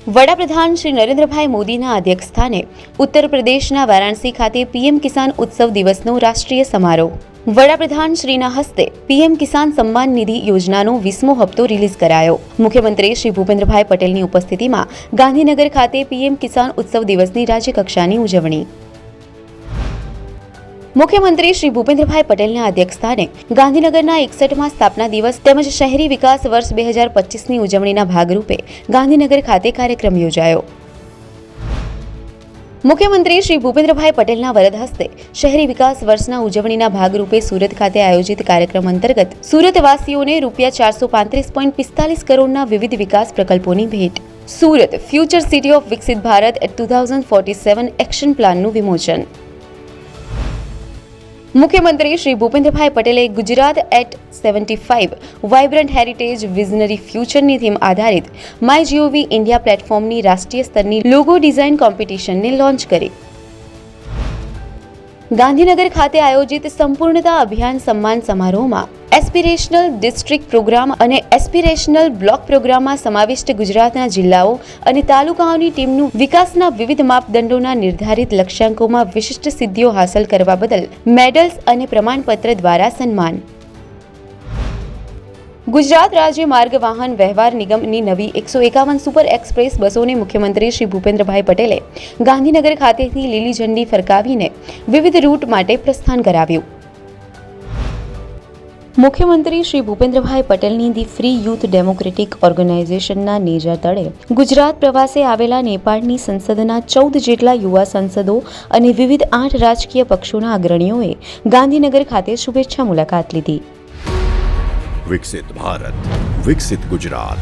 વડાપ્રધાન શ્રી નરેન્દ્રભાઈ મોદીના અધ્યક્ષસ્થાને ઉત્તર પ્રદેશના વારાણસી ખાતે પીએમ કિસાન ઉત્સવ દિવસનો રાષ્ટ્રીય સમારોહ. વડાપ્રધાન શ્રીના હસ્તે પીએમ કિસાન સન્માન નિધિ યોજનાનો 20મો હપ્તો રિલીઝ કરાયો. મુખ્યમંત્રી શ્રી ભૂપેન્દ્રભાઈ પટેલની ઉપસ્થિતિમાં ગાંધીનગર ખાતે પીએમ કિસાન ઉત્સવ દિવસની રાજ્યકક્ષાની ઉજવણી. મુખ્યમંત્રી શ્રી ભૂપેન્દ્રભાઈ પટેલના અધ્યક્ષસ્થાને ગાંધીનગરના 61મા સ્થાપના દિવસ તેમજ શહેરી વિકાસ વર્ષ 2025ની ઉજવણીના ભાગરૂપે ગાંધીનગર ખાતે કાર્યક્રમ યોજાયો. મુખ્યમંત્રી શ્રી ભૂપેન્દ્રભાઈ પટેલના વરદ હસ્તે શહેરી વિકાસ વર્ષના ઉજવણીના ભાગરૂપે સુરત ખાતે આયોજિત કાર્યક્રમ અંતર્ગત સુરતવાસીઓને ₹435.45 કરોડના વિવિધ વિકાસ પ્રકલ્પોની ભેટ. સુરત ફ્યુચર સિટી ઓફ વિકસિત ભારત 2047 એક્શન પ્લાનનું વિમોચન. મુખ્યમંત્રી શ્રી ભૂપેન્દ્રભાઈ પટેલે Gujarat at 75 vibrant heritage visionary ફ્યુચરની થીમ આધારિત માય GOV ઇન્ડિયા પ્લેટફોર્મની રાષ્ટ્રીય સ્તરની લોગો ડિઝાઇન કોમ્પિટિશનને લોન્ચ કરી. ગાંધીનગર ખાતે આયોજિત સંપૂર્ણતા અભિયાન સન્માન સમારોહમાં એસ્પિરેશનલ ડિસ્ટ્રિક્ટ પ્રોગ્રામ અને એસ્પિરેશનલ બ્લોક પ્રોગ્રામમાં સમાવિષ્ટ ગુજરાતના જિલ્લાઓ અને તાલુકાઓની ટીમનું વિકાસના વિવિધ માપદંડોના નિર્ધારિત લક્ષ્યાંકોમાં વિશિષ્ટ સિદ્ધિઓ હાંસલ કરવા બદલ મેડલ્સ અને પ્રમાણપત્ર દ્વારા સન્માન. ગુજરાત રાજ્ય માર્ગ વાહન વ્યવહાર નિગમની નવી 151 સુપર એક્સપ્રેસ બસોને મુખ્યમંત્રી શ્રી ભૂપેન્દ્રભાઈ પટેલે ગાંધીનગર ખાતેથી લીલી ઝંડી ફરકાવીને વિવિધ રૂટ માટે પ્રસ્થાન કરાવ્યું. મુખ્યમંત્રી શ્રી ભૂપેન્દ્રભાઈ પટેલની ધી ફ્રી યુથ ડેમોક્રેટિક ઓર્ગેનાઇઝેશનના નેજા તળે ગુજરાત પ્રવાસે આવેલા નેપાળની સંસદના 14 જેટલા યુવા સંસદો અને વિવિધ 8 રાજકીય પક્ષોના અગ્રણીઓએ ગાંધીનગર ખાતે શુભેચ્છા મુલાકાત લીધી. વિકસિત ભારત, વિકસિત ગુજરાત.